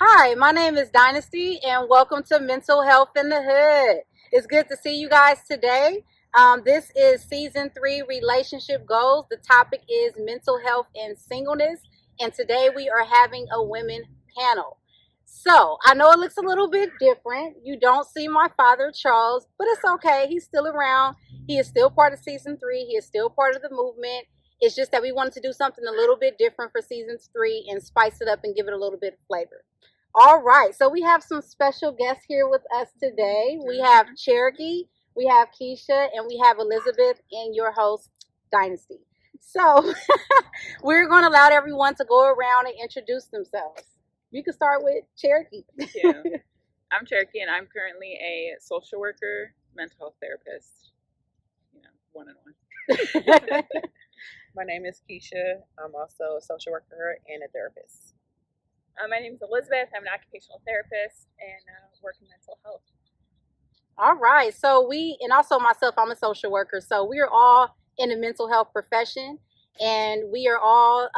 Hi, my name is Dynasty, and welcome to Mental Health in the Hood. It's good to see you guys today. This is season 3, Relationship Goals. The topic is mental health and singleness, and today we are having a women panel. So I know it looks a little bit different. You don't see my father, Charles, but it's okay. He's still around. He is still part of season 3. He is still part of the movement. It's just that we wanted to do something a little bit different for season 3 and spice it up and give it a little bit of flavor. All right, so we have some special guests here with us today. We have Cherokee, we have Keisha, and we have Elizabeth, and your host, Dynasty. So we're going to allow everyone to go around and introduce themselves. You can start with Cherokee. Yeah. I'm Cherokee, and I'm currently a social worker, mental health therapist. One-on-one. My name is Keisha. I'm also a social worker and a therapist. My name is Elizabeth. I'm an occupational therapist and work in mental health. All right. So and also myself, I'm a social worker. So we are all in the mental health profession, and we are all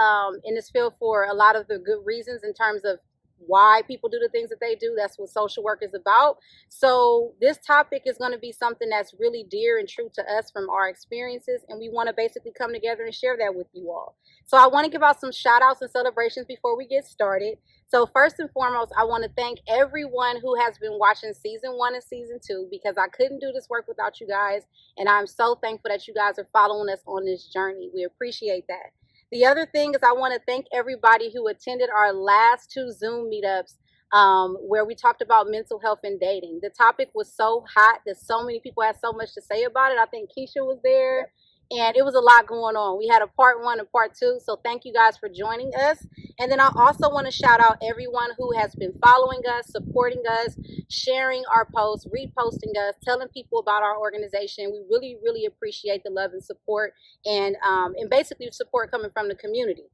in this field for a lot of the good reasons in terms of why people do the things that they do. That's what social work is about. So this topic is going to be something that's really dear and true to us from our experiences, and we want to basically come together and share that with you all. So I want to give out some shout outs and celebrations before we get started. So first and foremost, I want to thank everyone who has been watching season 1 and season 2, because I couldn't do this work without you guys, and I'm so thankful that you guys are following us on this journey. We appreciate that. The other thing is I want to thank everybody who attended our last 2 Zoom meetups where we talked about mental health and dating. The topic was so hot that so many people had so much to say about it. I think Keisha was there, and it was a lot going on. We had a part 1 and part 2, so thank you guys for joining us. And then I also want to shout out everyone who has been following us, supporting us, sharing our posts, reposting us, telling people about our organization. We really, really appreciate the love and support, and basically support coming from the community.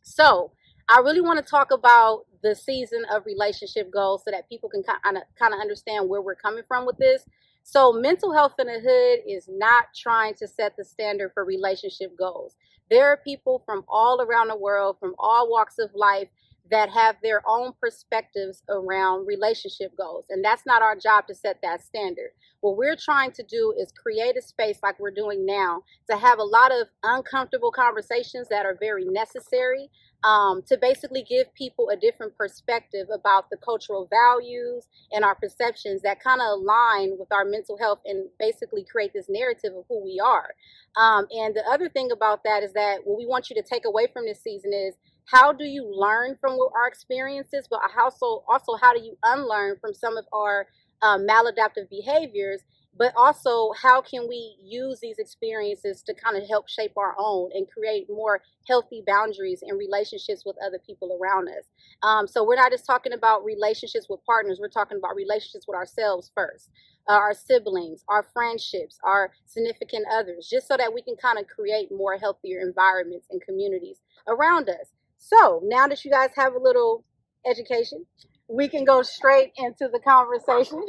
So I really want to talk about the season of relationship goals so that people can kind of understand where we're coming from with this. So mental health in the hood is not trying to set the standard for relationship goals. There are people from all around the world, from all walks of life, that have their own perspectives around relationship goals. And that's not our job to set that standard. What we're trying to do is create a space like we're doing now to have a lot of uncomfortable conversations that are very necessary, to basically give people a different perspective about the cultural values and our perceptions that kind of align with our mental health and basically create this narrative of who we are. And the other thing about that is that what we want you to take away from this season is, how do you learn from our experiences, but also how do you unlearn from some of our maladaptive behaviors, but also how can we use these experiences to kind of help shape our own and create more healthy boundaries and relationships with other people around us. So we're not just talking about relationships with partners, we're talking about relationships with ourselves first, our siblings, our friendships, our significant others, just so that we can kind of create more healthier environments and communities around us. So now that you guys have a little education, we can go straight into the conversation.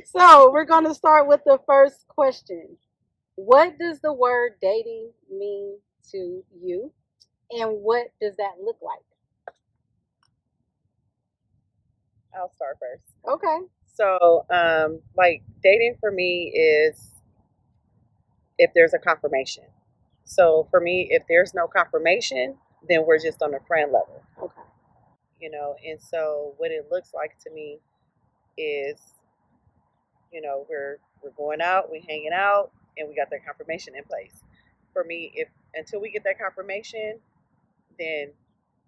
So we're going to start with the first question. What does the word dating mean to you, and what does that look like? I'll start first. Okay. So, like, dating for me is if there's a confirmation. So for me, if there's no confirmation, then we're just on a friend level. Okay. And so what it looks like to me is, we're going out, we hanging out, and we got that confirmation in place. For me, if until we get that confirmation, then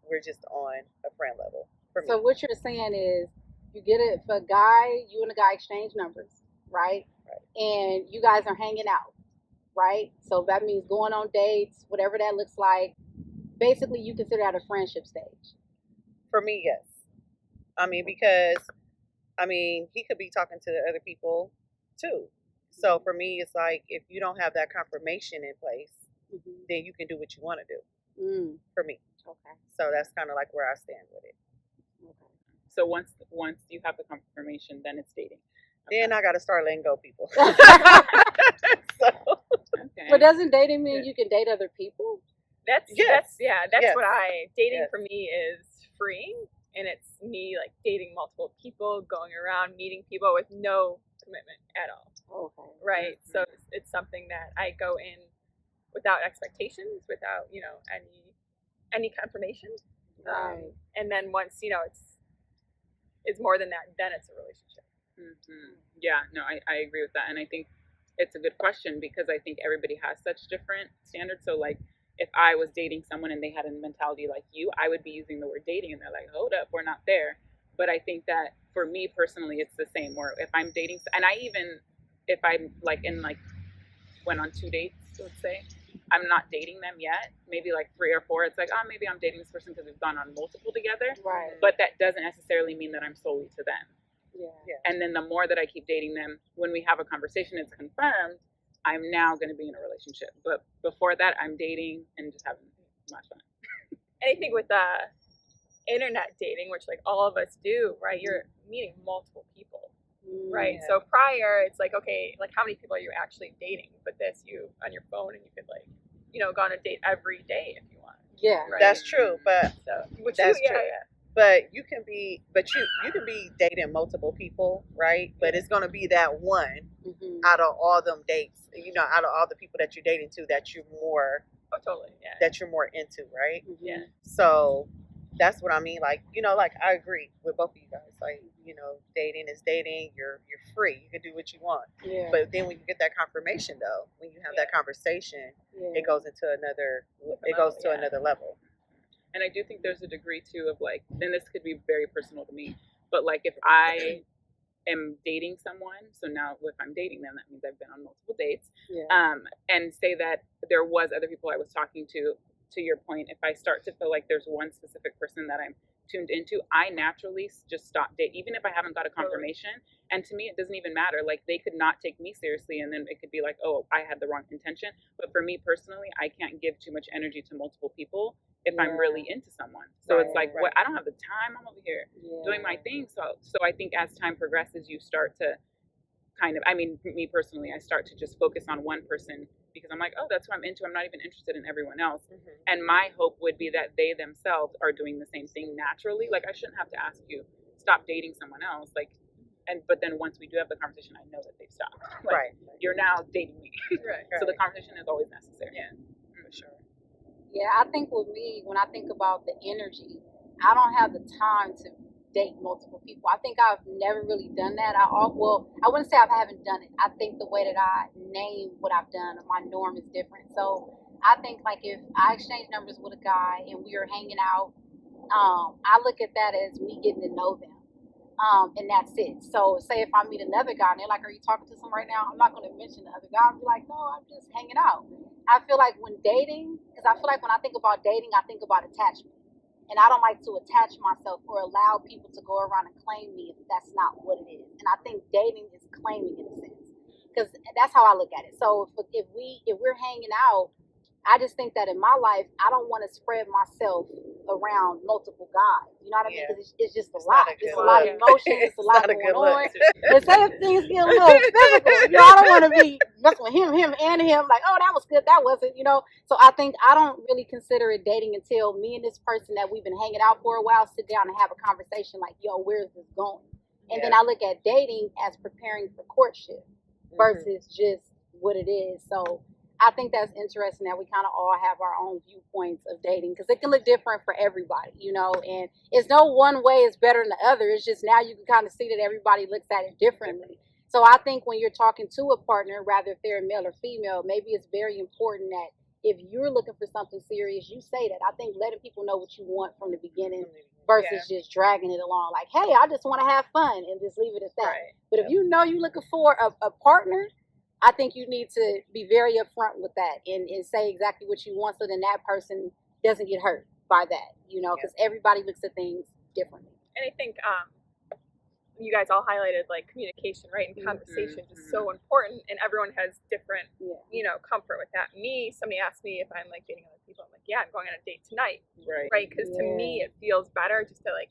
we're just on a friend level. For me. So what you're saying is, you get it for a guy, you and a guy exchange numbers, right? And you guys are hanging out, right? So that means going on dates, whatever that looks like. Basically, you consider that a friendship stage. For me, yes. Because he could be talking to other people too. So for me, it's like, if you don't have that confirmation in place, then you can do what you want to do. For me. Okay. So that's kind of like where I stand with it. Okay. So once you have the confirmation, then it's dating. Okay. Then I got to start letting go people. Okay. But doesn't dating mean you can date other people? That's what dating for me is freeing and it's me like dating multiple people, going around meeting people with no commitment at all. Okay. Right. So it's something that I go in without expectations, without any confirmation. Right. And then once it's more than that, then it's a relationship. Yeah, no, I agree with that, and I think it's a good question because I think everybody has such different standards. So like, if I was dating someone and they had a mentality like you, I would be using the word dating, and they're like, hold up, we're not there. But I think that for me personally, it's the same. Where if I'm dating, and I even if I'm like went on 2 dates, let's say, I'm not dating them yet. Maybe like 3 or 4. It's like, oh, maybe I'm dating this person because we've gone on multiple together. Right. But that doesn't necessarily mean that I'm solely to them. Yeah. And then the more that I keep dating them, when we have a conversation, it's confirmed, I'm now going to be in a relationship. But before that, I'm dating and just having my fun. And I think with internet dating, which like all of us do, right? You're meeting multiple people, right? Yeah. So prior, it's like, okay, like how many people are you actually dating? But this, you on your phone, and you could like, go on a date every day if you want. Yeah. Right? That's true, but That's true. Yeah. But you can be dating multiple people, right? But it's gonna be that one out of all them dates, out of all the people that you're dating to, that you're more Totally. Yeah. that you're more into, right? Yeah. So that's what I mean. Like, like I agree with both of you guys. Like, dating is dating. You're free. You can do what you want. Yeah. But then when you get that confirmation, though, when you have that conversation, it goes into another. It goes to another level. And I do think there's a degree too of like, and this could be very personal to me, but like if I am dating someone, so now if I'm dating them, that means I've been on multiple dates, and say that there was other people I was talking to your point, if I start to feel like there's one specific person that I'm tuned into, I naturally just stop dating, even if I haven't got a confirmation. And to me, it doesn't even matter. Like, they could not take me seriously, and then it could be like, oh, I had the wrong intention. But for me personally, I can't give too much energy to multiple people if I'm really into someone. So it's like, what? I don't have the time. I'm over here doing my thing. So I think as time progresses, you start to kind of, I mean, me personally, I start to just focus on one person because I'm like, oh, that's what I'm into. I'm not even interested in everyone else. And my hope would be that they themselves are doing the same thing naturally. Like, I shouldn't have to ask you, stop dating someone else. Like, but then once we do have the conversation, I know that they've stopped. Like, you're now dating me. So the conversation is always necessary. Yeah, for sure. Yeah, I think with me, when I think about the energy, I don't have the time to date multiple people. I think I've never really done that. I wouldn't say I haven't done it. I think the way that I name what I've done, my norm is different. So I think like if I exchange numbers with a guy and we are hanging out, I look at that as me getting to know them. And that's it. So say if I meet another guy and they're like, are you talking to someone right now? I'm not going to mention the other guy. I'll be like, no, I'm just hanging out. I feel like when dating, because I feel like when I think about dating, I think about attachment. And I don't like to attach myself or allow people to go around and claim me if that's not what it is. And I think dating is claiming in a sense, because that's how I look at it. So if we're hanging out, I just think that in my life, I don't want to spread myself around multiple guys. You know what I mean? Because it's just a lot. It's a lot of emotion. It's a lot going on. And say if things get a little physical, I don't want to be messing with him, and him. Like, oh, that was good. That wasn't, So I think I don't really consider it dating until me and this person that we've been hanging out for a while sit down and have a conversation like, yo, where's this going? And then I look at dating as preparing for courtship versus just what it is. So I think that's interesting that we kind of all have our own viewpoints of dating, because it can look different for everybody, and it's no one way is better than the other. It's just now you can kind of see that everybody looks at it differently. So I think when you're talking to a partner, rather if they're male or female, maybe it's very important that if you're looking for something serious, you say that. I think letting people know what you want from the beginning versus just dragging it along like, hey, I just want to have fun and just leave it at that. But if you're looking for a partner, I think you need to be very upfront with that and say exactly what you want, so then that person doesn't get hurt by that, because everybody looks at things differently. And I think you guys all highlighted like communication, right? And conversations is so important, and everyone has different, comfort with that. Somebody asked me if I'm like dating other people. I'm like, yeah, I'm going on a date tonight, right? Because to me, it feels better just to like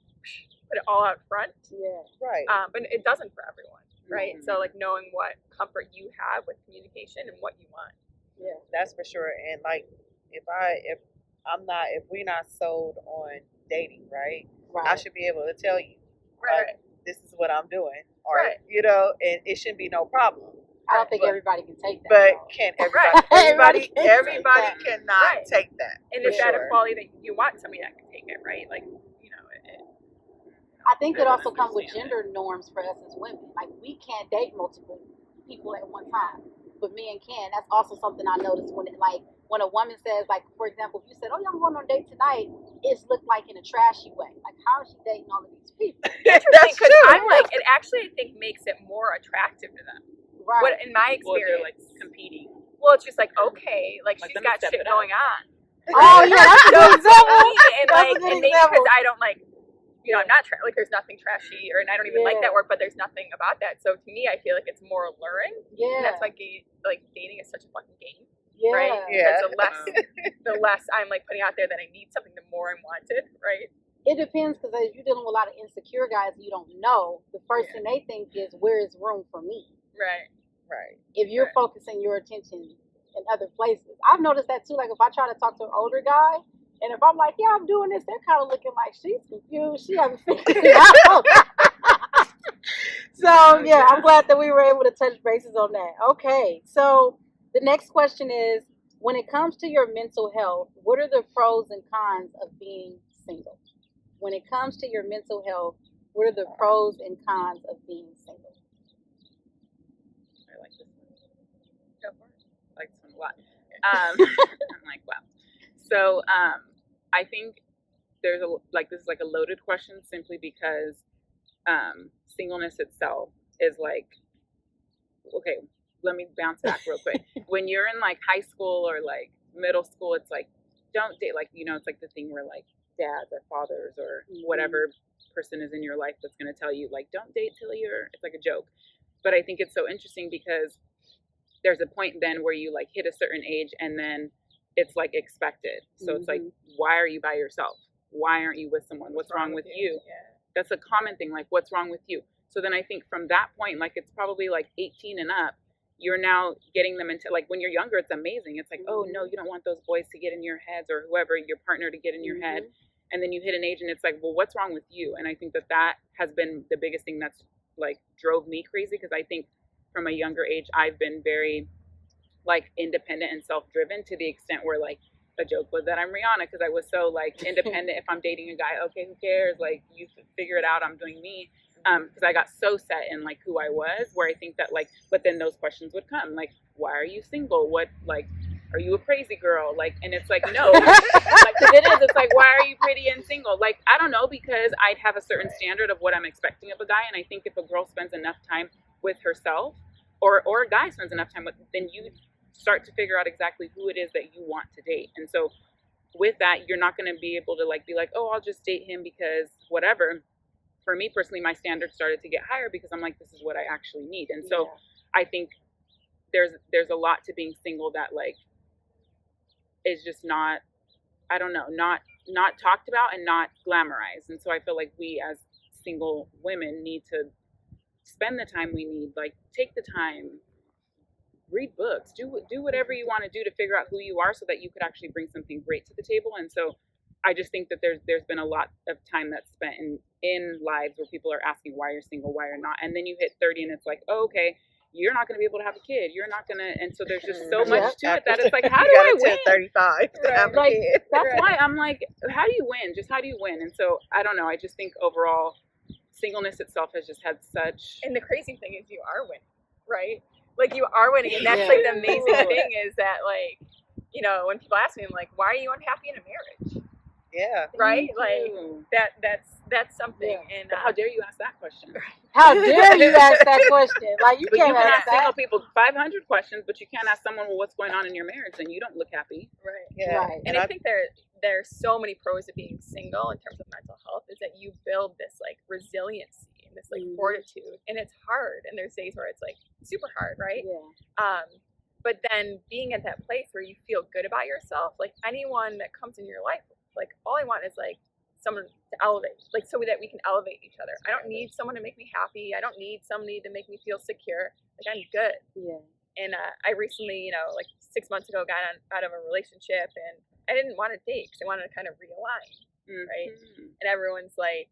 put it all out front, but it doesn't for everyone. Right. So like knowing what comfort you have with communication and what you want. Yeah, that's for sure. And like if we're not sold on dating, right? I should be able to tell you, Right. this is what I'm doing, or Right. you know, and it shouldn't be no problem. I don't think everybody can take that. But though. can everybody? Everybody cannot Right. take that. And is that a quality that you want somebody that can take it, right? Like, you know, I think it also comes with gender norms for us as women. Like, we can't date multiple people at one time, but men can. That's also something I noticed when a woman says, like, for example, if you said, "Oh, yeah, I'm going on a date tonight," it's looked like in a trashy way. Like, how is she dating all of these people? Interesting, because I'm like, it actually, I think, makes it more attractive to them. Right. What in my experience, well, they're like competing. Well, it's just like, okay, like she's got shit going on. Oh yeah, that's a good example. And like, and maybe because I don't like, you know, I'm not like there's nothing trashy, and I don't even like that word, but there's nothing about that. So to me, I feel like it's more alluring. Yeah. And that's why dating is such a fucking game. Yeah. Right? Yeah. Like, the less I'm like putting out there that I need something, the more I'm wanted, right? It depends, because as you're dealing with a lot of insecure guys you don't know, the first thing they think is, where is room for me? Right. Right. If you're focusing your attention in other places. I've noticed that too. Like, if I try to talk to an older guy, and if I'm like, yeah, I'm doing this, they're kind of looking like, she's confused. She hasn't figured it out. So, yeah, I'm glad that we were able to touch bases on that. Okay, so the next question is, when it comes to your mental health, what are the pros and cons of being single? When it comes to your mental health, what are the pros and cons of being single? I like this one. Go for it. I like this one a lot. I'm like, wow. So I think there's this is like a loaded question, simply because singleness itself is like, okay, let me bounce back real quick. When you're in like high school or like middle school, it's like, don't date, like, you know, it's like the thing where like dads or fathers or whatever person is in your life that's going to tell you, like, don't date till it's like a joke. But I think it's so interesting because there's a point then where you like hit a certain age and then it's like expected. So it's like, why are you by yourself? Why aren't you with someone? What's wrong with you? Yeah. That's a common thing. Like, what's wrong with you? So then I think from that point, like, it's probably like 18 and up, you're now getting them into, like, when you're younger, it's amazing. It's like, oh no, you don't want those boys to get in your heads, or whoever, your partner, to get in your head. And then you hit an age and it's like, well, what's wrong with you? And I think that has been the biggest thing that's like drove me crazy, because I think from a younger age, I've been very like independent and self-driven, to the extent where, like, a joke was that I'm Rihanna, because I was so like independent. If I'm dating a guy, okay, who cares? Like, you figure it out. I'm doing me. Because I got so set in like who I was, where I think that like, but then those questions would come, like, why are you single? What, like, are you a crazy girl? Like, and it's like, no, like, cause it is, it's like, why are you pretty and single? Like, I don't know, because I'd have a certain standard of what I'm expecting of a guy. And I think if a girl spends enough time with herself, or a guy spends enough time with, then you start to figure out exactly who it is that you want to date. And so with that, you're not going to be able to like, be like, oh, I'll just date him because whatever. For me personally, my standards started to get higher, because I'm like, this is what I actually need. And so I think there's a lot to being single that like is just not, I don't know, not talked about and not glamorized. And so I feel like we as single women need to spend the time we need, like, take the time, read books, do whatever you want to do to figure out who you are, so that you could actually bring something great to the table. And so I just think that there's been a lot of time that's spent in lives where people are asking why you're single, why you're not. And then you hit 30 and it's like, oh, okay, you're not going to be able to have a kid. You're not going to. And so there's just so much to it that it's like, how do I win? 35 to have a Like, kid. that's why I'm like, how do you win? Just how do you win? And so I don't know. I just think overall singleness itself has just had such. And the crazy thing is, you are winning, right? Like, you are winning. And that's like the amazing thing, is that, like, you know, when people ask me, I'm like, why are you unhappy in a marriage? Yeah. Right? Like, that's something. Yeah. And how dare you ask that question? How dare you ask that question? Like, you can't ask that. Single people 500 questions, but you can't ask someone, well, what's going on in your marriage, and you don't look happy. Right. Yeah. Right. And I think there's so many pros of being single in terms of mental health, is that you build this like resiliency and this like fortitude, and it's hard. And there's days where it's like super hard, right? Yeah. But then being at that place where you feel good about yourself, like anyone that comes in your life, like, all I want is like someone to elevate, like, so that we can elevate each other. I don't need someone to make me happy. I don't need somebody to make me feel secure. Like, I'm good. Yeah. And I recently, you know, like 6 months ago, got out of a relationship, and I didn't want to date because I wanted to kind of realign. right? And everyone's like,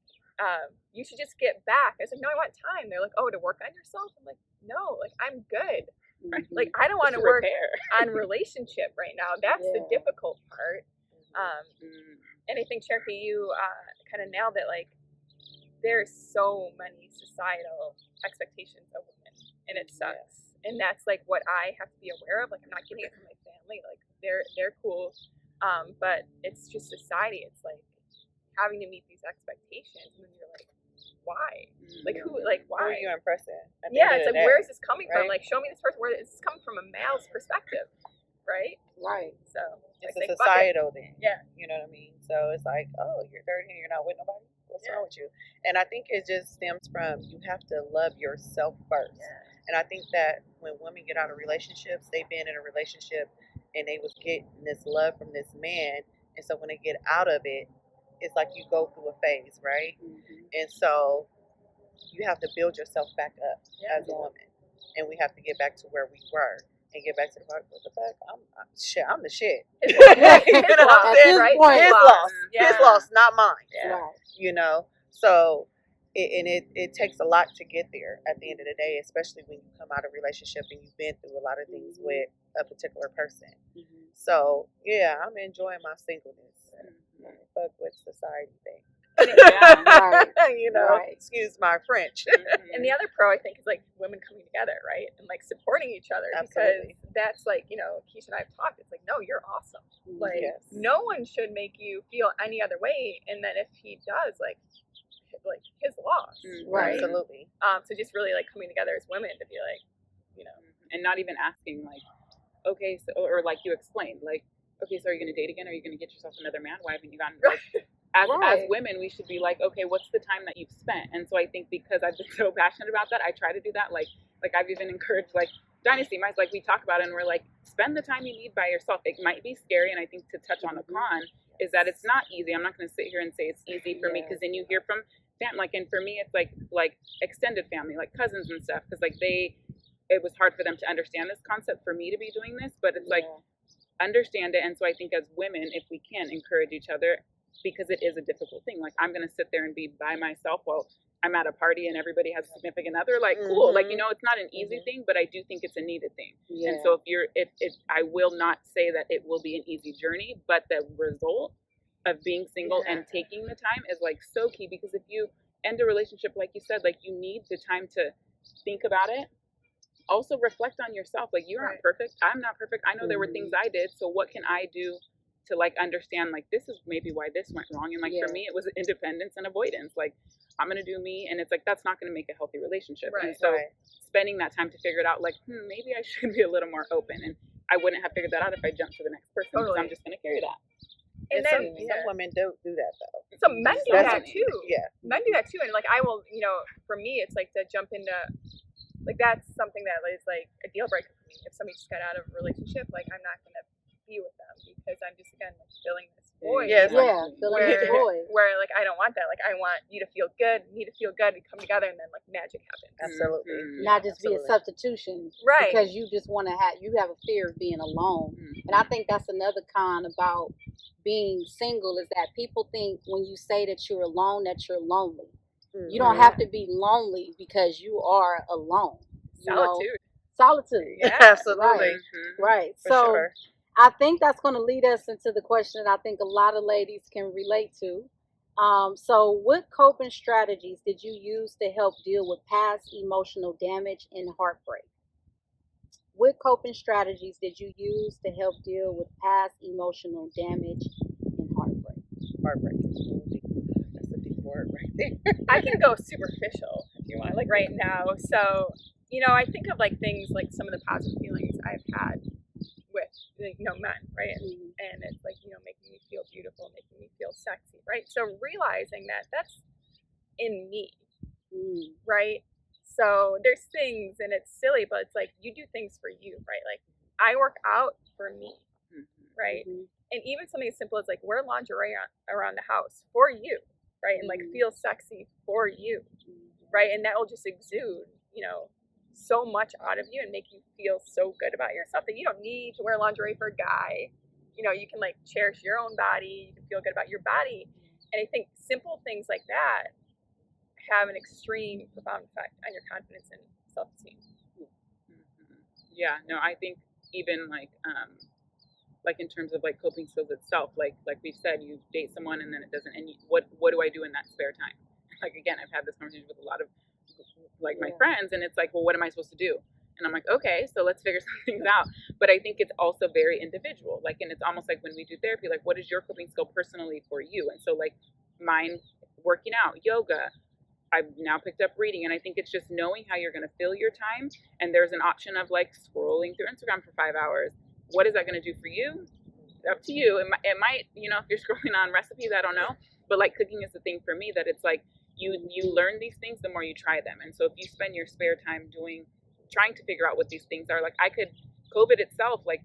you should just get back. I was like, no, I want time. They're like, oh, to work on yourself? I'm like, no, like, I'm good. Like, I don't want to work on relationship right now. That's the difficult part. And I think, Cherokee, you kind of nailed it. Like, there's so many societal expectations of women, and it sucks. And that's like what I have to be aware of. Like, I'm not getting it from my family. Like, they're cool, but it's just society. It's like having to meet these expectations, and then you're like, why? Like, who? Like, why? Who are you impressing? Yeah, it's like, where is this coming from? Like, show me this person. Where is this coming from? A male's perspective, right? Right. So it's a societal thing. Yeah. You know what I mean? So it's like, oh, you're dirty and you're not with nobody. What's wrong with you? And I think it just stems from you have to love yourself first. And I think that when women get out of relationships, they've been in a relationship and they was getting this love from this man. And so when they get out of it, it's like you go through a phase, right? And so you have to build yourself back up as a woman. And we have to get back to where we were and get back to the part, what the fuck? I'm the shit. You know what I'm saying, right? His loss, not mine. Right. You know? So, it takes a lot to get there at the end of the day, especially when you come out of a relationship and you've been through a lot of things with a particular person. So, yeah, I'm enjoying my singleness. Fuck with society thing. You know, excuse my French. And the other pro, I think, is like women coming together, right? And like supporting each other. Absolutely. Because that's like, you know, Keisha and I have talked. It's like, no, you're awesome. Like, no one should make you feel any other way. And then if he does, like his loss. Right. Absolutely. So just really like coming together as women to be like, you know. And not even asking like, okay, so, or like you explained, like, okay, so are you going to date again? Are you going to get yourself another man? Why haven't you gotten, like, as women, we should be like, okay, what's the time that you've spent? And so I think because I've been so passionate about that, I try to do that. Like I've even encouraged, like, Dynasty Mice, like we talk about it, and we're like, spend the time you need by yourself. It might be scary, and I think to touch on a con is that it's not easy. I'm not going to sit here and say it's easy for me, because then you hear from family, like, and for me, it's like extended family, like cousins and stuff, because like it was hard for them to understand this concept for me to be doing this, but it's like, understand it. And so I think as women, if we can encourage each other, because it is a difficult thing. Like, I'm going to sit there and be by myself while I'm at a party and everybody has a significant other. Like, cool. Like, you know, it's not an easy thing, but I do think it's a needed thing. And so if I will not say that it will be an easy journey, but the result of being single and taking the time is like so key, because if you end a relationship, like you said, like you need the time to think about it. Also reflect on yourself. Like, you aren't perfect. I'm not perfect. I know there were things I did. So what can I do to like understand, like, this is maybe why this went wrong. And like, for me, it was independence and avoidance. Like, I'm going to do me. And it's like, that's not going to make a healthy relationship. And so spending that time to figure it out, like, maybe I should be a little more open. And I wouldn't have figured that out if I jumped to the next person. Because I'm just going to carry that. And then some women do that though. Some men do that too. Yeah. Men do that too. And like, I will, you know, for me, it's like to jump into, like, that's something that is like a deal breaker for me. If somebody just got out of a relationship, like, I'm not going to be with them, because I'm just, again, like, filling this void. Where like, I don't want that. Like, I want you to feel good, me to feel good, we come together, and then like magic happens. Absolutely. Not just be a substitution. Because you just want to you have a fear of being alone. And I think that's another con about being single, is that people think when you say that you're alone, that you're lonely. You don't have to be lonely because you are alone. Solitude. Yeah, absolutely. Right. For so sure. I think that's going to lead us into the question I think a lot of ladies can relate to. So what coping strategies did you use to help deal with past emotional damage and heartbreak? What coping strategies did you use to help deal with past emotional damage and heartbreak? Heartbreak. That's a deep word right there. I can go superficial if you want, like right now. So, you know, I think of like things like some of the positive feelings I've had with, you know, men, right? And it's like, you know, making me feel beautiful, making me feel sexy, right? So realizing that that's in me, right? So there's things, and it's silly, but it's like, you do things for you, right? Like, I work out for me, right? And even something as simple as like wear lingerie around the house for you, right? And like feel sexy for you, right? And that will just exude, you know, so much out of you and make you feel so good about yourself that you don't need to wear lingerie for a guy. You know, you can like cherish your own body, you can feel good about your body. And I think simple things like that have an extreme profound effect on your confidence and self-esteem. Yeah, no, I think even like in terms of like coping skills itself, like we've said, you date someone and then it doesn't, and what do I do in that spare time? Like, again, I've had this conversation with a lot of like my friends, and it's like, well, what am I supposed to do? And I'm like, okay, so let's figure some things out. But I think it's also very individual. Like, and it's almost like when we do therapy, like, what is your coping skill personally for you? And so like mine, working out, yoga, I've now picked up reading, and I think it's just knowing how you're going to fill your time. And there's an option of like scrolling through Instagram for 5 hours. What is that going to do for you? Up to you. It might, you know, if you're scrolling on recipes, I don't know. But like cooking is the thing for me, that it's like you learn these things the more you try them. And so if you spend your spare time trying to figure out what these things are, like COVID itself, like,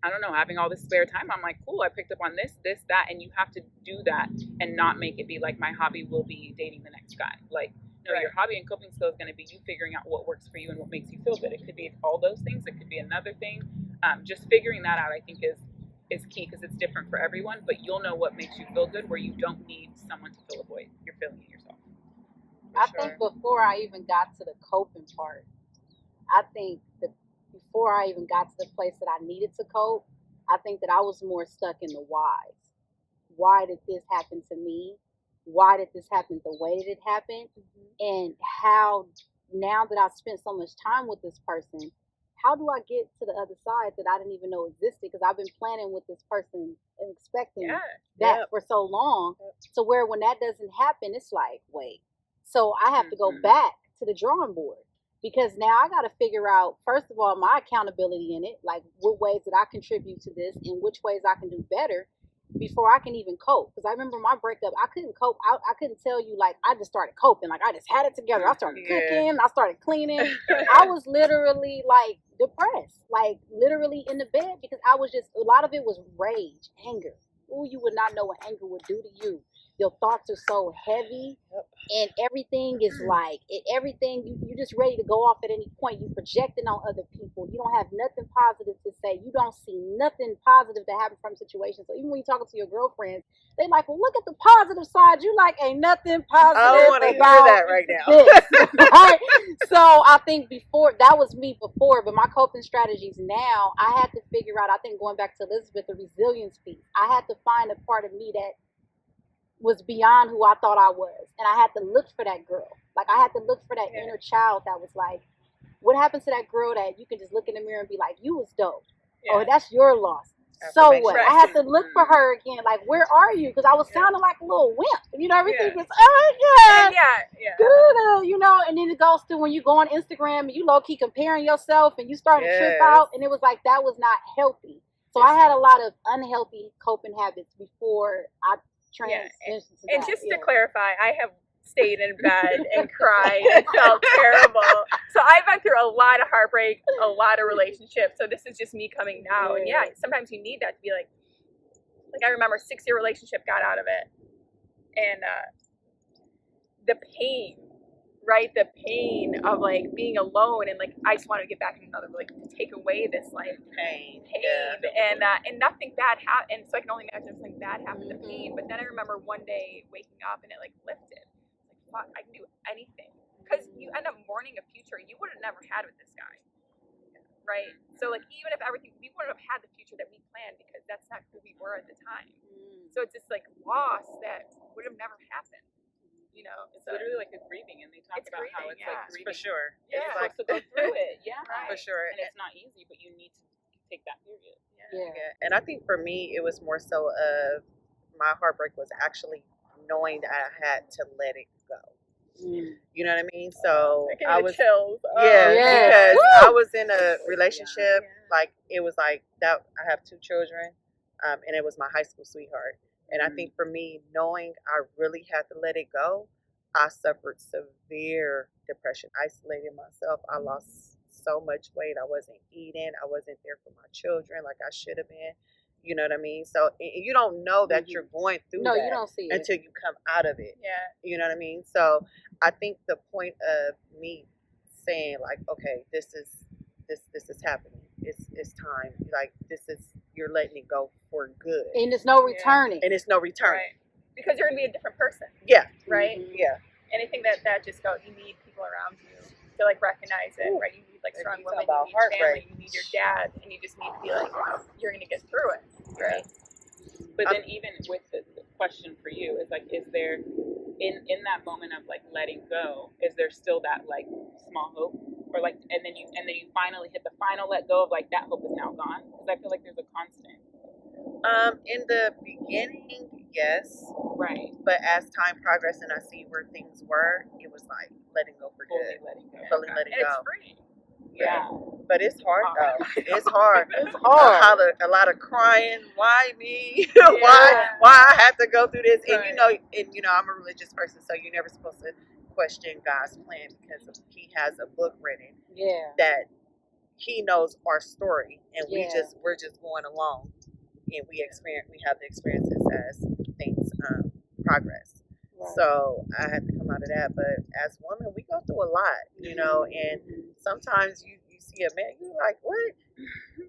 I don't know, having all this spare time, I'm like, cool, I picked up on this, that, and you have to do that and not make it be like my hobby will be dating the next guy. Like, no, your hobby and coping skill is going to be you figuring out what works for you and what makes you feel good. It could be all those things. It could be another thing. Just figuring that out, I think, is key, because it's different for everyone, but you'll know what makes you feel good, where you don't need someone to fill a void. You're filling it yourself. I think before I even got to the coping part, I think that before I even got to the place that I needed to cope, I think that I was more stuck in the whys. Why did this happen to me? Why did this happen the way that it happened? And how, now that I've spent so much time with this person, how do I get to the other side that I didn't even know existed? Because I've been planning with this person and expecting that for so long, to where when that doesn't happen, it's like, wait. So I have to go back to the drawing board, because now I got to figure out, first of all, my accountability in it, like what ways that I contribute to this and which ways I can do better before I can even cope. Because I remember my breakup, I couldn't cope. I couldn't tell you, like, I just started coping. Like, I just had it together. I started cooking. I started cleaning. I was literally, like, depressed. Like, literally in the bed, because I was just, a lot of it was rage, anger. Ooh, you would not know what anger would do to you. Your thoughts are so heavy, and everything is like, you're just ready to go off at any point. You're projecting on other people. You don't have nothing positive to say. You don't see nothing positive to happen from situations. So even when you're talking to your girlfriends, they like, well, look at the positive side. You like, ain't nothing positive. I don't want to hear that right now. Right? So I think before, that was me before, but my coping strategies now, I had to figure out, I think going back to Elizabeth, the resilience piece. I had to find a part of me that was beyond who I thought I was. And I had to look for that girl. Like, I had to look for that inner child that was like, what happened to that girl that you can just look in the mirror and be like, you was dope. Oh, that's your loss. So what? I had to look for her again. Like, where are you? Because I was sounding like a little wimp. You know, everything was, oh my God. You know, and then it goes to when you go on Instagram and you low-key comparing yourself and you start to trip out. And it was like, that was not healthy. So I had a lot of unhealthy coping habits before I and just to clarify, I have stayed in bed and cried and felt terrible. So I've been through a lot of heartbreak, a lot of relationships. So this is just me coming now. And sometimes you need that to be like I remember a 6-year relationship, got out of it. And the pain, right? The pain of like being alone and like, I just want to get back in another, like, to take away this like pain. And nothing bad happened. And so I can only imagine if something bad happened to pain. But then I remember one day waking up and it like lifted. Like, fuck, I can do anything. Because you end up mourning a future you would have never had with this guy. Right? So like, even if everything, we wouldn't have had the future that we planned, because that's not who we were at the time. So it's just like loss that would have never happened. You know, it's literally like a grieving, and they talk about grieving, how it's like grieving. For sure. You're supposed to go through it, for sure. And it's not easy, but you need to take that period. And I think for me, it was more so of my heartbreak was actually knowing that I had to let it go. You know what I mean? So I was chills. Because I was in a relationship, like it was like that. I have 2 children, and it was my high school sweetheart. And I think for me, knowing I really had to let it go, I suffered severe depression, isolated myself. I lost so much weight. I wasn't eating. I wasn't there for my children like I should have been. You know what I mean? So you don't know that you're going through that you don't see it until you come out of it. You know what I mean? So I think the point of me saying like, okay, this is happening. It's time. Like, this is, you're letting it go for good. And there's no returning. And it's no returning. because you're gonna be a different person. Yeah. Right. Yeah. Anything that just goes, you need people around you to like recognize it, right? You need like strong women, you need family, you need your dad, and you just need to be like, you're gonna get through it, right? But then even with the question for you is like, is there in that moment of like letting go, is there still that like small hope, or like, and then you finally hit the final let go of like that hope is now gone? Because I feel like there's a constant. In the beginning, yes. Right. But as time progressed and I see where things were, it was like letting go for good. Fully letting go. It's free. Yeah. But it's hard though. It's hard. It's hard. A lot of crying. Why me? Why I have to go through this? And you know, I'm a religious person, so you're never supposed to question God's plan because He has a book written that He knows our story, and we're just going along, and we have the experiences as things progress. Right. So I had to come out of that. But as women, we go through a lot, you know, and sometimes you see a man, you're like, what?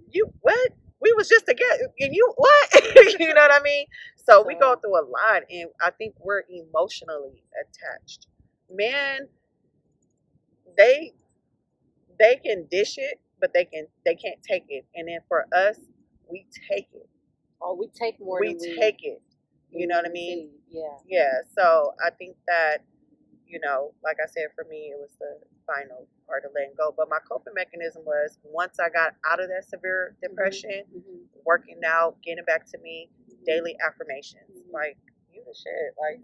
You what? We was just together, and you what? You know what I mean? So we go through a lot, and I think we're emotionally attached. Men, they can dish it, but they can't take it. And then for us, we take it. Oh, we take more. We take it. You know what I mean? Yeah. Yeah. So I think that, you know, like I said, for me, it was the final part of letting go. But my coping mechanism was, once I got out of that severe depression, working out, getting back to me, daily affirmations. Like, you the shit. Like,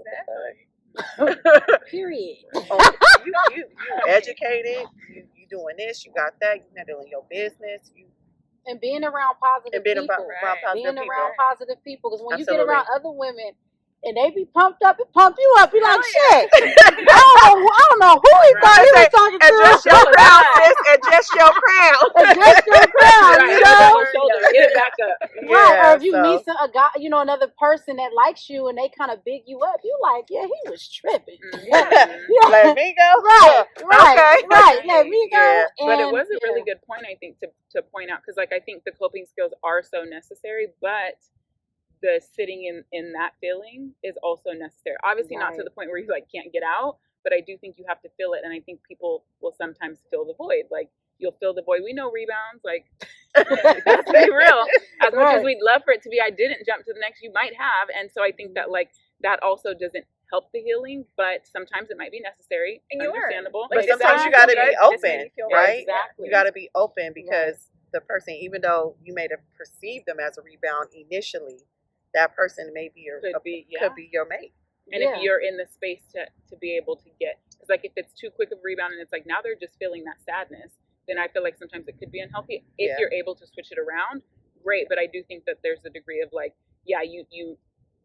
period. You educated. You doing this. You got that. You handling your business. And being around positive people. Around positive people. Because when you get around other women and they be pumped up, it pump you up. You like, shit. I don't know who he thought he was talking to. Adjust your crown, sis. Adjust your crown. Adjust your crown, you know? Get it back up. Right. Or if you meet a guy, you know, another person that likes you and they kind of big you up, you like, yeah, he was tripping. Let me go. Right. Let me go. Yeah. But it was a really good point, I think, to point out, because like I think the coping skills are so necessary, but the sitting in that feeling is also necessary. Obviously not to the point where you like can't get out, but I do think you have to feel it. And I think people will sometimes fill the void. Like, you'll fill the void. We know rebounds, like, let's be real. As much as we'd love for it to be, I didn't jump to the next, you might have. And so I think that like that also doesn't help the healing, but sometimes it might be necessary. And understandable. But sometimes you got to be open, right? Exactly. You got to be open, because the person, even though you may have perceived them as a rebound initially, that person may be could be your mate. And if you're in the space to be able to get, because like if it's too quick of a rebound and it's like now they're just feeling that sadness, then I feel like sometimes it could be unhealthy. If you're able to switch it around, great. But I do think that there's a degree of like, you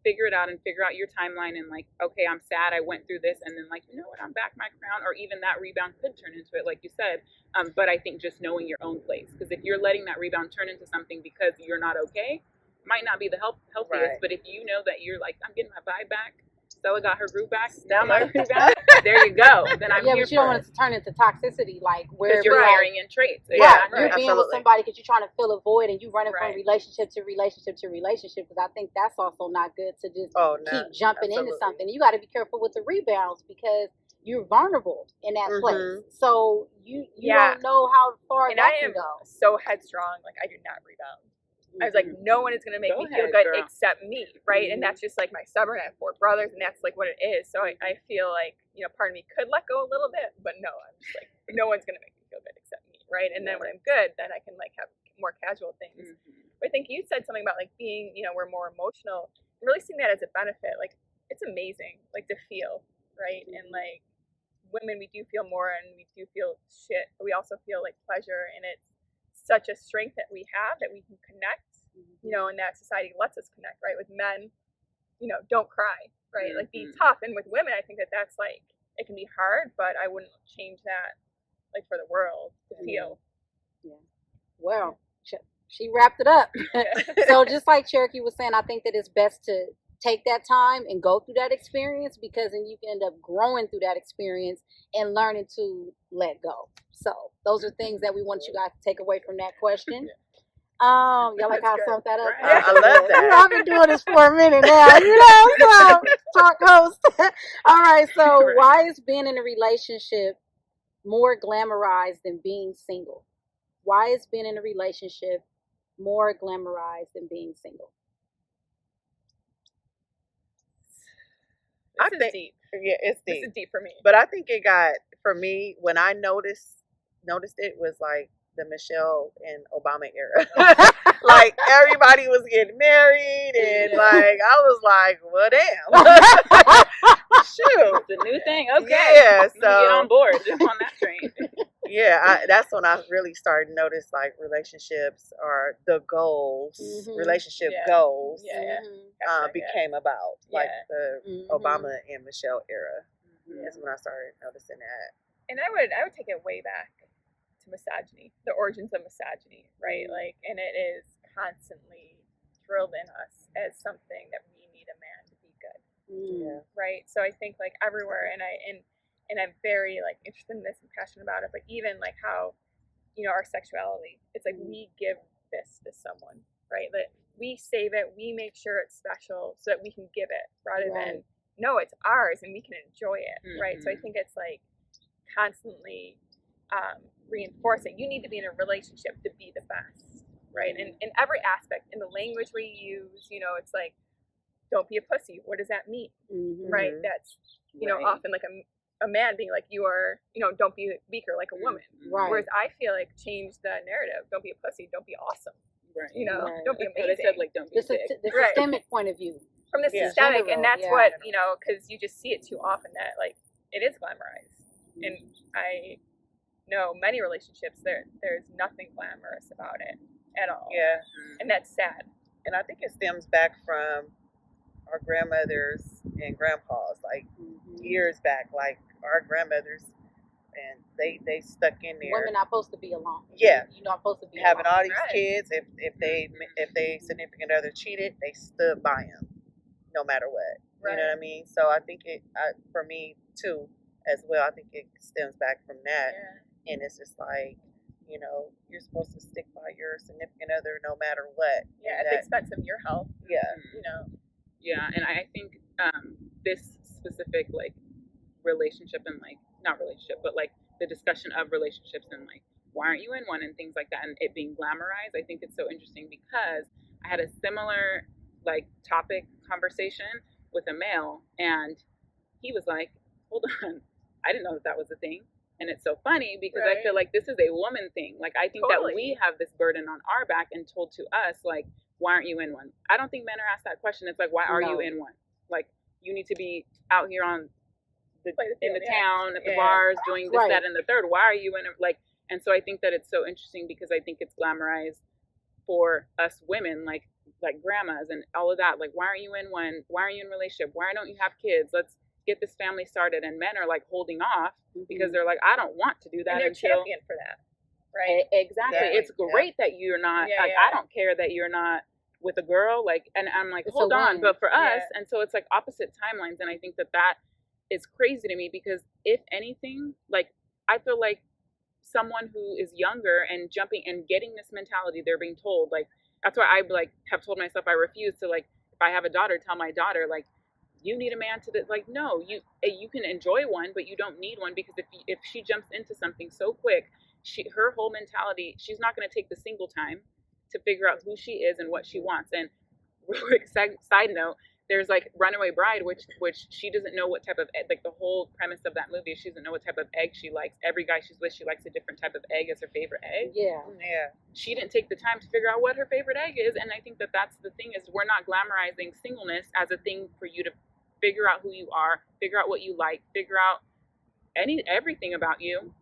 figure it out and figure out your timeline and like, okay, I'm sad, I went through this, and then like, you know what, I'm back my crown, or even that rebound could turn into it, like you said. But I think just knowing your own place, because if you're letting that rebound turn into something because you're not okay, might not be the healthiest, but if you know that you're like, I'm getting my vibe back, Stella got her groove back, now my groove back, there you go. Then I'm here. But you don't want it to turn into toxicity, like where you're carrying in traits. You're being with somebody because you're trying to fill a void and you running from relationship to relationship to relationship. Because I think that's also not good to just keep jumping into something. You got to be careful with the rebounds, because you're vulnerable in that place. So you don't know how far that can go. So headstrong, like I do not rebound. I was like, no one is going to make me feel good except me, right? And that's just like my stubborn. I have 4 brothers, and that's like what it is. So I feel like, you know, part of me could let go a little bit, but no, I'm just like, no one's going to make me feel good except me, right? And then when I'm good, then I can like have more casual things. But I think you said something about like being, you know, we're more emotional. I'm really seeing that as a benefit. Like, it's amazing, like to feel, right? And like women, we do feel more, and we do feel shit, but we also feel like pleasure, and it's such a strength that we have, that we can connect, you know, and that society lets us connect, right? With men, you know, don't cry, right? Like, be tough. And with women, I think that that's like, it can be hard, but I wouldn't change that like for the world to feel. Well, she wrapped it up. So just like Cherokee was saying, I think that it's best to take that time and go through that experience, because then you can end up growing through that experience and learning to let go. So those are things that we want you guys to take away from that question. Y'all like how I summed that up? I love that. I've been doing this for a minute now, you know. So talk host. All right. So Right. why is being in a relationship more glamorized than being single? Why is being in a relationship more glamorized than being single? This is deep. Yeah, it's This deep. is deep for me. But I think it got, for me, when I noticed it was like the Michelle and Obama era. Like everybody was getting married, and like I was like, well, damn. Shoot. It's a new thing. Okay. Yeah, Let me get on so board. Jump on that train. yeah, that's when I really started to notice like relationships are the goals, relationship Yeah. goals Yeah. became about like Yeah. the Obama and Michelle era. That's when I started noticing that. And I would take it way back to misogyny, the origins of misogyny, right? Like, and it is constantly drilled in us as something that we need a man to be good, Yeah. right? So I think like everywhere, and I'm very like interested in this and passionate about it. But even like how, you know, our sexuality, it's like we give this to someone, right? That we save it, we make sure it's special so that we can give it rather than no, it's ours and we can enjoy it, right? So I think it's like constantly reinforcing. You need to be in a relationship to be the best, right? And in every aspect, in the language we use, you know, it's like, don't be a pussy. What does that mean, right? That's, you know, often like a man being like, you are, you know, don't be weaker like a woman. Right. Whereas I feel like change the narrative. Don't be a pussy. Don't be awesome. Right. You know, don't be But amazing. I said like don't be The sick. systemic point of view. From the systemic, and that's what, you know, because you just see it too often that like it is glamorized. And I know many relationships there's nothing glamorous about it at all. Yeah. And that's sad. And I think it stems back from our grandmothers and grandpas, like years back, like our grandmothers, and they stuck in there. Women not supposed to be alone. Yeah. You're not supposed to be having alone. all these kids. If they significant other cheated, they stood by him, no matter what. You know what I mean? So I think for me too, as well, I think it stems back from that. And it's just like, you know, you're supposed to stick by your significant other no matter what. Yeah, at the expense of your health. Yeah. You know. Yeah, and I think this specific like relationship and like not relationship, but like the discussion of relationships and like why aren't you in one and things like that and it being glamorized, I think it's so interesting because I had a similar like topic conversation with a male and he was like, hold on, I didn't know that was a thing. And it's so funny because I feel like this is a woman thing. Like I think that we have this burden on our back and told to us like, why aren't you in one? I don't think men are asked that question. It's like, why are you in one? Like you need to be out here on in the town at the bars doing this, that, and the third. Why are you in it? Like, and so I think that it's so interesting because I think it's glamorized for us women, like grandmas and all of that. Like, why aren't you in one? Why are you in a relationship? Why don't you have kids? Let's get this family started. And men are like holding off because they're like, I don't want to do that. And they're champion for that, right? Exactly. It's great that you're not. I don't care that you're not with a girl. Like, and I'm like, hold on. But for us, and so it's like opposite timelines. And I think that is crazy to me because if anything, like I feel like someone who is younger and jumping and getting this mentality they're being told, like that's why I like have told myself I refuse to, like, if I have a daughter, tell my daughter like you need a man to like no, you can enjoy one but you don't need one, because if she jumps into something so quick, her whole mentality, she's not going to take the single time to figure out who she is and what she wants. And real quick side note, there's like Runaway Bride, which she doesn't know what type of egg, like the whole premise of that movie is she doesn't know what type of egg she likes. Every guy she's with, she likes a different type of egg as her favorite egg. Yeah. She didn't take the time to figure out what her favorite egg is, and I think that's the thing, is we're not glamorizing singleness as a thing for you to figure out who you are, figure out what you like, figure out everything about you.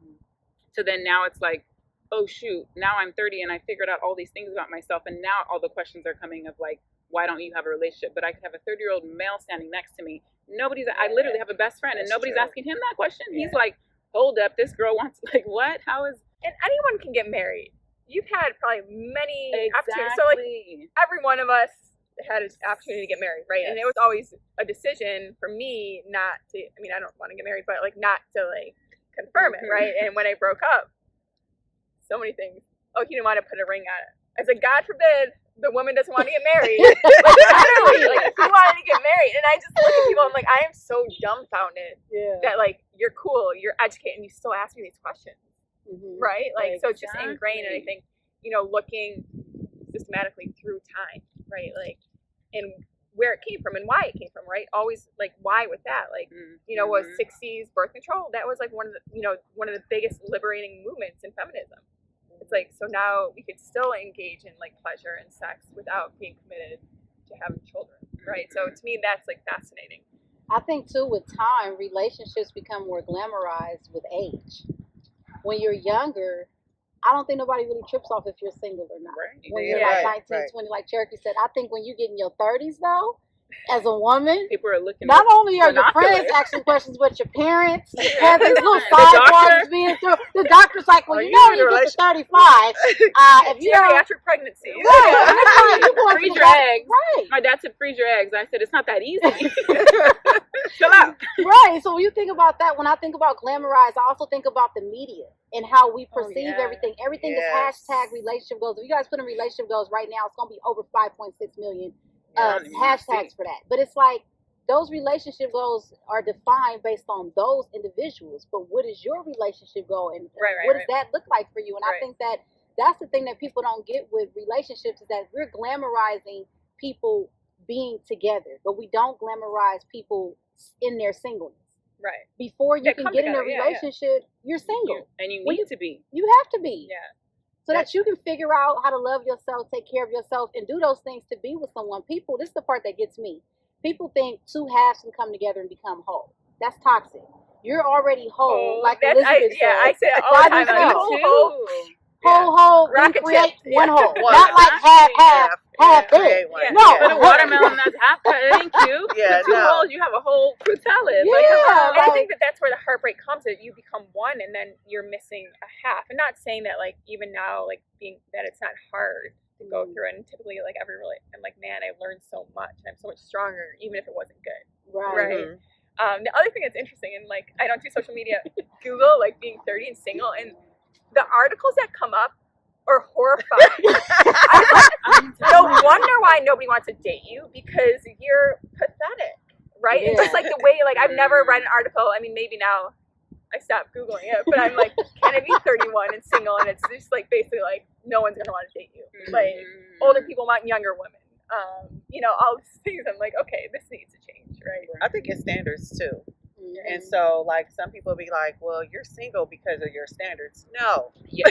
So then now it's like, oh shoot, now I'm 30 and I figured out all these things about myself, and now all the questions are coming of like, why don't you have a relationship? But I could have a 30-year-old male standing next to me. I literally have a best friend, and nobody's asking him that question. He's like, hold up, this girl wants, like, what? How is? And anyone can get married. You've had probably many opportunities. So like every one of us had an opportunity to get married, right? And it was always a decision for me not to. I mean, I don't want to get married, but like not to like confirm it, right? And when I broke up, so many things. Oh, he didn't want to put a ring on it. I said, God forbid the woman doesn't want to get married. Like, literally, like, he wanted to get married. And I just look at people, I'm like, I am so dumbfounded that, like, you're cool, you're educated, and you still ask me these questions. Right? Like, so it's just ingrained. And I think, you know, looking systematically through time, right? Like, and where it came from and why it came from, right? Always, like, why with that? Like, you know, was 60s birth control? That was, like, one of the biggest liberating movements in feminism. It's like, so now we could still engage in, like, pleasure and sex without being committed to having children, right? So to me, that's, like, fascinating. I think, too, with time, relationships become more glamorized with age. When you're younger, I don't think nobody really trips off if you're single or not. Right. When you're like 19, 20, like Cherokee said, I think when you get in your 30s, though, as a woman, people are looking. Not only are your friends asking questions, but your parents, your cousins, little side parties being through. The doctor's like, well, you know, when you get to 35, if you geriatric pregnancy, freeze your eggs. Right. My dad said freeze your eggs. I said it's not that easy. Chill out. Right. So when you think about that, when I think about glamorize, I also think about the media and how we perceive everything. Everything is hashtag relationship goals. If you guys put in relationship goals right now, it's going to be over 5.6 million. Hashtags for that. But it's like those relationship goals are defined based on those individuals. But what is your relationship goal, and what does that look like for you? And I think that that's the thing that people don't get with relationships, is that we're glamorizing people being together, but we don't glamorize people in their singleness. Right. Before you can get in a relationship, you're single. And you need to be. You have to be. Yeah. So that you can figure out how to love yourself, take care of yourself, and do those things to be with someone. People, this is the part that gets me. People think two halves can come together and become whole. That's toxic. You're already whole, like Elizabeth said. I say it all the time. Whole, recreate one whole. Not like half big. No. Put a watermelon that's half cut. It ain't cute. Two holes, you have a whole fruit salad. And I think that's where the heartbreak comes, that you become one and then you're missing a half. And not saying that, like, even now, like, that it's not hard to go through. And typically, like, I'm like, man, I learned so much. And I'm so much stronger, even if it wasn't good. Right. The other thing that's interesting, and, like, I don't do social media, Google, like, being 30 and single, and the articles that come up are horrifying. No wonder why nobody wants to date you, because you're pathetic, right? It's just like the way, like, I've never read an article. I mean, maybe now I stopped Googling it, but I'm like, can I be 31 and single? And it's just like, basically like, no one's going to want to date you. Like, older people want younger women. You know, all these things. I'm like, okay, this needs to change, right? I think it's standards too. And so, like, some people be like, well, you're single because of your standards. No. Yeah,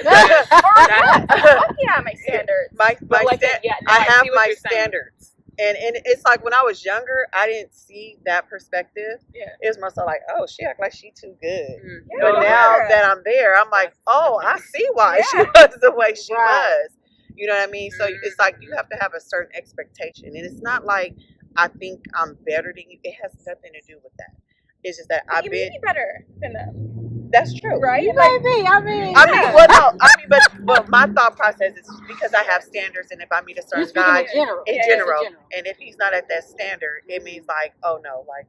my standards. I have my standards. And it's like, when I was younger, I didn't see that perspective. It was more so like, oh, she act like she too good. But now that I'm there, I'm like, oh, I see why she was the way she was. You know what I mean? So it's like, you have to have a certain expectation. And it's not like I think I'm better than you. It has nothing to do with that. It's just that I've been better than them. That's true, right? You may be. But my thought process is because I have standards, and if I meet a certain guy in general, and if he's not at that standard, it means like, oh no, like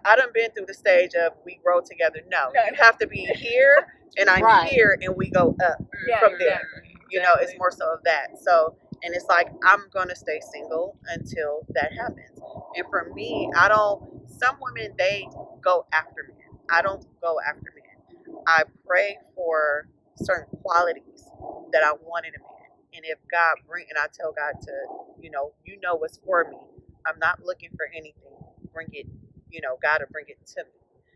I done been through the stage of we grow together. No, you have to be here, and I'm here, and we go up from there. You know, it's more so of that. So, and it's like, I'm gonna stay single until that happens. And for me, some women, they go after men. I don't go after men. I pray for certain qualities that I want in a man. And if God and I tell God to, you know what's for me. I'm not looking for anything. Bring it, God to bring it to me.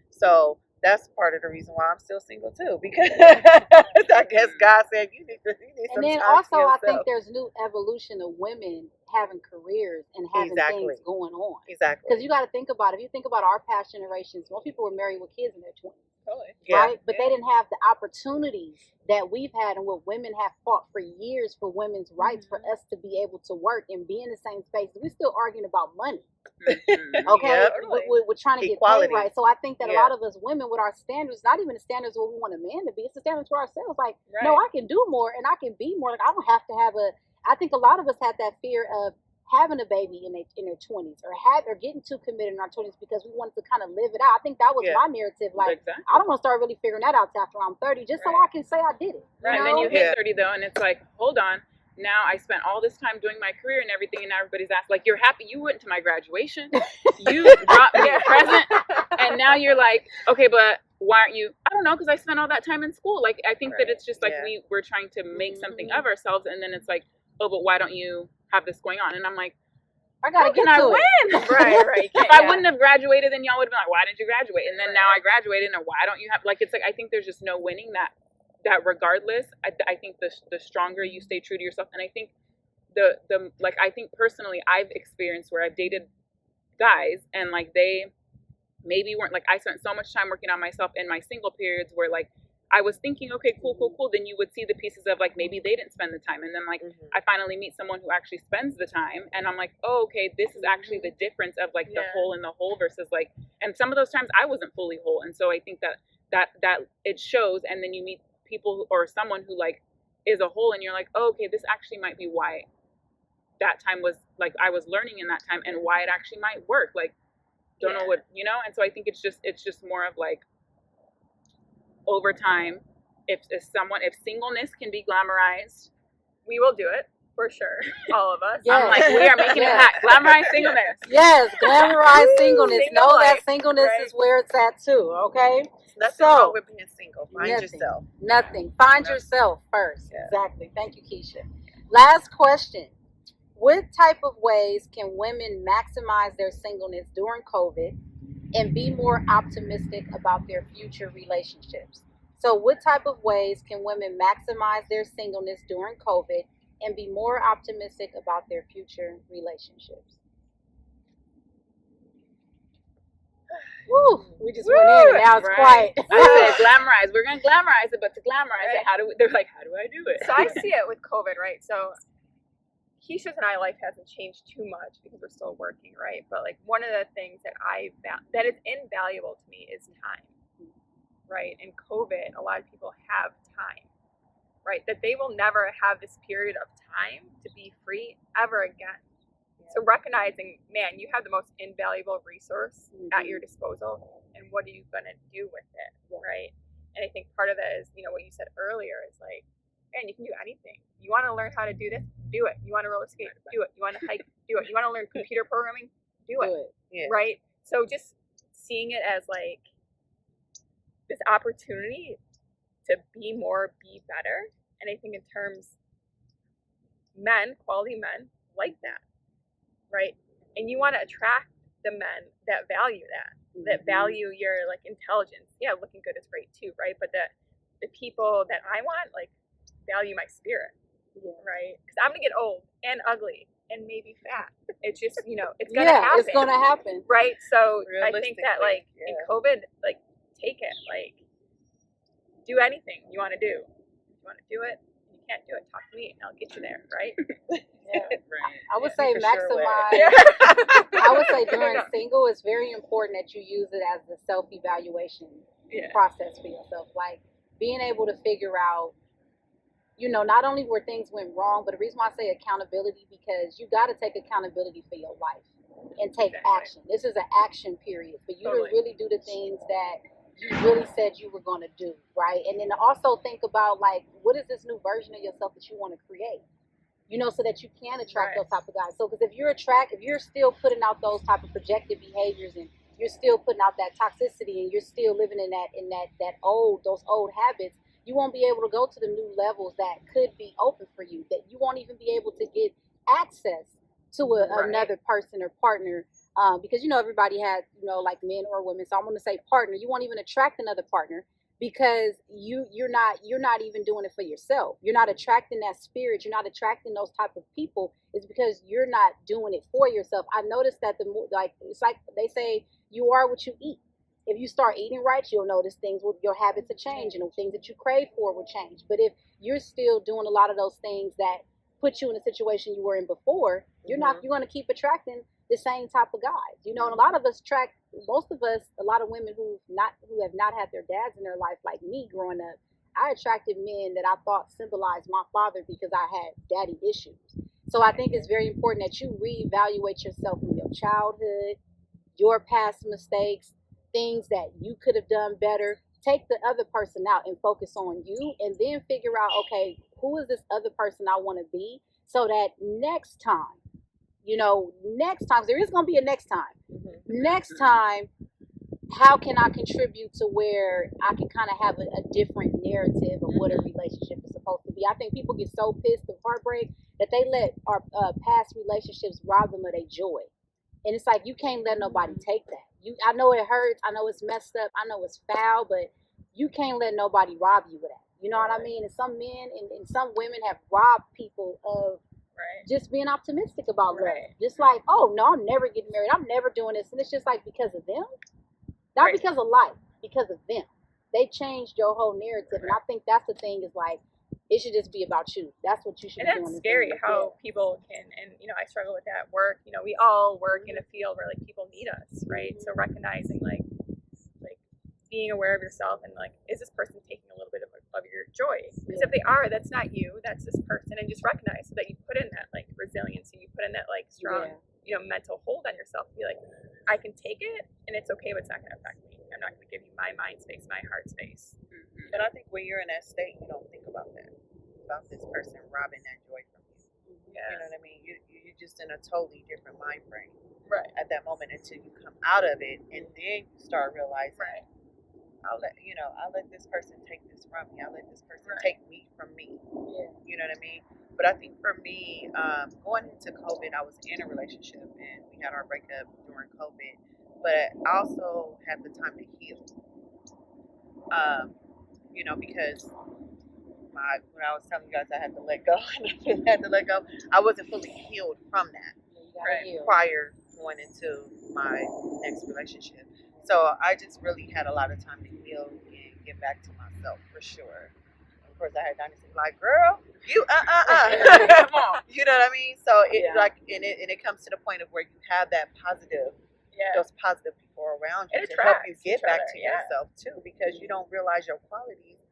So that's part of the reason why I'm still single too, because I guess God said you need some time. And then also, I think there's new evolution of women having careers and having things going on. Exactly. Because you got to think about it. If you think about our past generations, most people were married with kids in their 20s. Totally. Right? But they didn't have the opportunities that we've had, and what women have fought for years for women's rights, for us to be able to work and be in the same space. We're still arguing about money. Okay? We're trying to Equality. get paid right. So I think that a lot of us women, with our standards, not even the standards of what we want a man to be, it's the standards for ourselves. Like, no, I can do more and I can be more. Like, I don't have to have I think a lot of us had that fear of having a baby in their 20s or getting too committed in our 20s because we wanted to kind of live it out. I think that was my narrative. Like, I don't want to start really figuring that out after I'm 30, just so I can say I did it. Right, and then you hit 30 though, and it's like, hold on, now I spent all this time doing my career and everything, and now everybody's asked, like, you're happy you went to my graduation, you brought me a present, and now you're like, okay, but why aren't you? I don't know, because I spent all that time in school. Like, I think that it's just like we're trying to make something of ourselves, and then it's like, oh, but why don't you have this going on? And I'm like, I gotta get to win. Right. If I wouldn't have graduated, then y'all would have been like, why didn't you graduate? And then now I graduated, and why don't you have, like, it's like, I think there's just no winning that regardless. I think the stronger you stay true to yourself. And I think the like, I think personally I've experienced where I've dated guys and like they maybe weren't, like, I spent so much time working on myself in my single periods where like I was thinking, okay, cool. Then you would see the pieces of like, maybe they didn't spend the time. And then like, I finally meet someone who actually spends the time. And I'm like, oh, okay, this is actually the difference of like the whole and the whole versus like, and some of those times I wasn't fully whole. And so I think that it shows. And then you meet people or someone who like is a whole and you're like, oh, okay, this actually might be why that time was like, I was learning in that time and why it actually might work. Like, don't know what, you know? And so I think it's just more of like, over time, if singleness can be glamorized, we will do it for sure. All of us. I'm like, we are making it hot. Glamorize singleness. Yes, glamorize singleness. Single Know life, that singleness is where it's at too. Okay. Nothing wrong with being single. Find yourself. Nothing. Find yourself first. Yeah. Exactly. Thank you, Keisha. Last question. What type of ways can women maximize their singleness during COVID and be more optimistic about their future relationships? So what type of ways can women maximize their singleness during COVID and be more optimistic about their future relationships? Woo, we just went in and now it's quiet. I said glamorize. We're going to glamorize it, but to glamorize it, they're like, how do I do it? So I see it with COVID, right? So Keisha's and I life hasn't changed too much because we're still working, right? But like one of the things that that is invaluable to me is time, right? In COVID, a lot of people have time, right? That they will never have this period of time to be free ever again. So recognizing, man, you have the most invaluable resource at your disposal, and what are you going to do with it, right? And I think part of that is, you know, what you said earlier is like, man, you can do anything. You want to learn how to do this? Do it. You want to roller skate? Do it. You want to hike? Do it. You want to learn computer programming? Do it. Yeah. Right? So just seeing it as like this opportunity to be more, be better. And I think in terms, quality men like that. Right? And you want to attract the men that value that value your like intelligence. Yeah, looking good is great too, right? But the people that I want like value my spirit, right? Because I'm gonna get old and ugly and maybe fat. It's just, you know, it's gonna happen. It's gonna happen, right? So I think that like in COVID, like take it, like do anything you want to do. If you want to do it, you can't do it. Talk to me, and I'll get you there, right? I would say maximize. I would say during single, it's very important that you use it as a self-evaluation process for yourself. Like being able to figure out, you know, not only where things went wrong, but the reason why I say accountability, because you got to take accountability for your life and take action. This is an action period for you to really do the things that you really said you were going to do, right? And then also think about like, what is this new version of yourself that you want to create? You know, so that you can attract those type of guys. So, because if you're still putting out those type of projected behaviors, and you're still putting out that toxicity, and you're still living in those old habits, you won't be able to go to the new levels that could be open for you. That you won't even be able to get access to another person or partner, because you know everybody has, you know, like men or women. So I'm going to say partner. You won't even attract another partner, because you're not even doing it for yourself. You're not attracting that spirit. You're not attracting those type of people. It's because you're not doing it for yourself. I noticed that it's like they say, you are what you eat. If you start eating right, you'll notice your habits will change, and the things that you crave for will change. But if you're still doing a lot of those things that put you in a situation you were in before, you're going to keep attracting the same type of guys. You know, and a lot of us a lot of women who have not had their dads in their life, like me growing up, I attracted men that I thought symbolized my father because I had daddy issues. So I think it's very important that you reevaluate yourself from your childhood, your past mistakes, things that you could have done better, take the other person out and focus on you, and then figure out, okay, who is this other person I want to be, so that next time, next time, there is going to be a next time. Next time, how can I contribute to where I can kind of have a different narrative of what a relationship is supposed to be? I think people get so pissed of heartbreak that they let our past relationships rob them of their joy. And it's like, you can't let nobody take that. I know it hurts. I know it's messed up. I know it's foul, but you can't let nobody rob you of that. You know what I mean? And some men and some women have robbed people of just being optimistic about love. Just like, oh, no, I'm never getting married. I'm never doing this. And it's just like, because of them. Not because of life, because of them. They changed your whole narrative. And I think that's the thing, is like, it should just be about you. That's what you should be doing. And it's scary how people can, and I struggle with that at work. We all work in a field where like people need us, right? So recognizing like being aware of yourself and like, is this person taking a little bit of your joy? Because if they are, that's not you, that's this person. And just recognize, so that you put in that like resiliency, you put in that like strong, mental hold on yourself. Be like, I can take it, and it's okay, but it's not going to affect me. I'm not going to give you my mind space, my heart space. And I think when you're in that state, you don't think about that, about this person robbing that joy from you. You know what I mean? You're just in a totally different mind frame at that moment, until you come out of it, and then you start realizing, I'll let this person take this from me. I'll let this person take me from me. You know what I mean? But I think for me, going into COVID, I was in a relationship, and we had our breakup during COVID. But I also had the time to heal. Because when I was telling you guys I had to let go, and I had to let go, I wasn't fully healed from that prior going into my next relationship. So I just really had a lot of time to heal and get back to myself, for sure. Of course, I had Donnie say, like, girl, you come on, you know what I mean? So it comes to the point of where you have that positive, those positive people around you to help you get back to yourself too, because you don't realize your qualities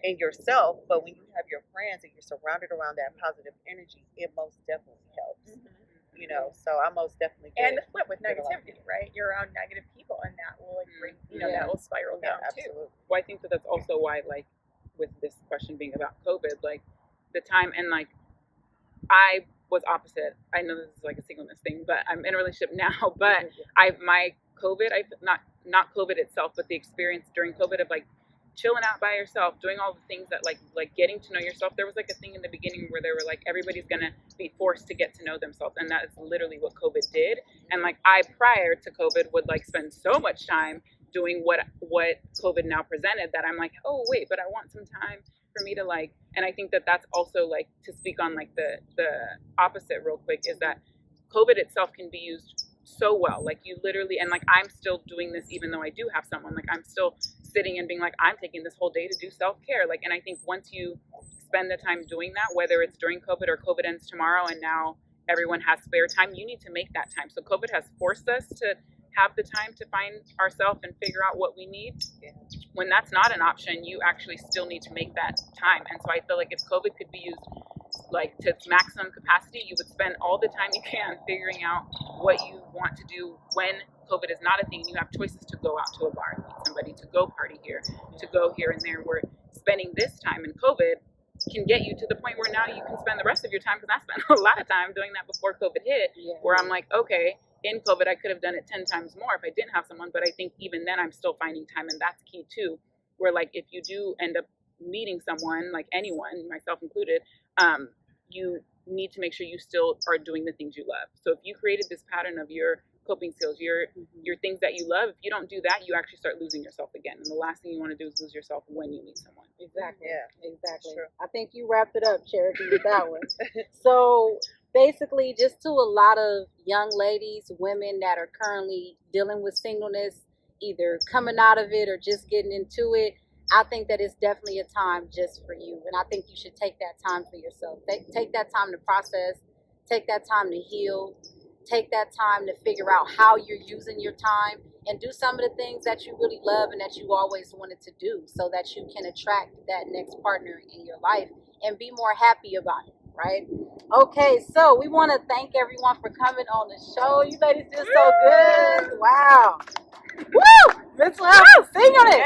in yourself, but when you have your friends and you're surrounded around that positive energy, it most definitely helps. So I most definitely and the flip with negativity, right? You're around negative people, and that will like bring, that will spiral down too. Well, I think that's also why, like, with this question being about COVID, like the time, and like I was opposite. I know this is like a singleness thing, but I'm in a relationship now. But my COVID, not COVID itself, but the experience during COVID of like chilling out by yourself, doing all the things that like getting to know yourself. There was like a thing in the beginning where they were like, everybody's gonna be forced to get to know themselves, and that is literally what COVID did. And like I, prior to COVID, would like spend so much time doing what COVID now presented, that I'm like, oh wait, but I want some time for me to like. And I think that that's also like, to speak on like the opposite real quick, is that COVID itself can be used so well. Like you literally, and like I'm still doing this even though I do have someone, like I'm still sitting and being like, I'm taking this whole day to do self-care. Like, and I think once you spend the time doing that, whether it's during COVID or COVID ends tomorrow and now everyone has spare time, you need to make that time. So COVID has forced us to have the time to find ourselves and figure out what we need. When that's not an option, you actually still need to make that time. And so I feel like if COVID could be used like to its maximum capacity, you would spend all the time you can figuring out what you want to do when COVID is not a thing. You have choices to go out to a bar and meet somebody, to go party here, to go here and there. Where spending this time in COVID can get you to the point where now you can spend the rest of your time, because I spent a lot of time doing that before COVID hit, where I'm like, okay, in COVID, I could have done it 10 times more if I didn't have someone. But I think even then I'm still finding time, and that's key too, where like if you do end up meeting someone, like anyone, myself included, you need to make sure you still are doing the things you love. So if you created this pattern of your coping skills, your things that you love, if you don't do that, you actually start losing yourself again. And the last thing you want to do is lose yourself when you meet someone. Exactly. Yeah, exactly. Sure. I think you wrapped it up, Cherokee, with that one. So basically, just to a lot of young ladies, women that are currently dealing with singleness, either coming out of it or just getting into it, I think that it's definitely a time just for you. And I think you should take that time for yourself. Take that time to process, take that time to heal, take that time to figure out how you're using your time, and do some of the things that you really love and that you always wanted to do, so that you can attract that next partner in your life and be more happy about it, right? Okay, so we want to thank everyone for coming on the show. You ladies did so good. Wow. Woo! Mental health and singleness.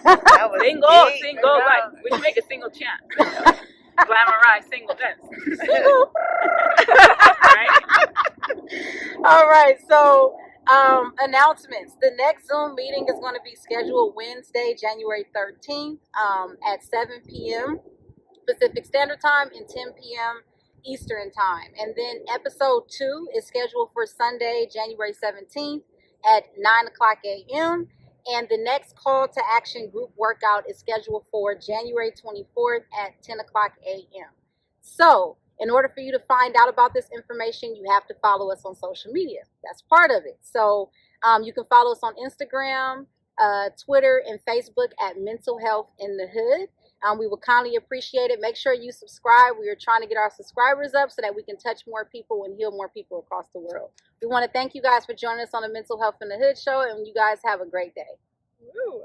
That was Single, deep. single. Like we should make a single chant. Glamorize singleness. Right? All right, so announcements. The next Zoom meeting is going to be scheduled Wednesday, January 13th at 7 p.m. Pacific Standard Time and 10 p.m. Eastern Time. And then episode 2 is scheduled for Sunday, January 17th at 9 o'clock a.m. And the next call to action group workout is scheduled for January 24th at 10 o'clock a.m. So, in order for you to find out about this information, you have to follow us on social media. That's part of it. So, you can follow us on Instagram, Twitter, and Facebook at Mental Health in the Hood. We will kindly appreciate it. Make sure you subscribe. We are trying to get our subscribers up so that we can touch more people and heal more people across the world. We want to thank you guys for joining us on the Mental Health in the Hood show, and you guys have a great day. Woo.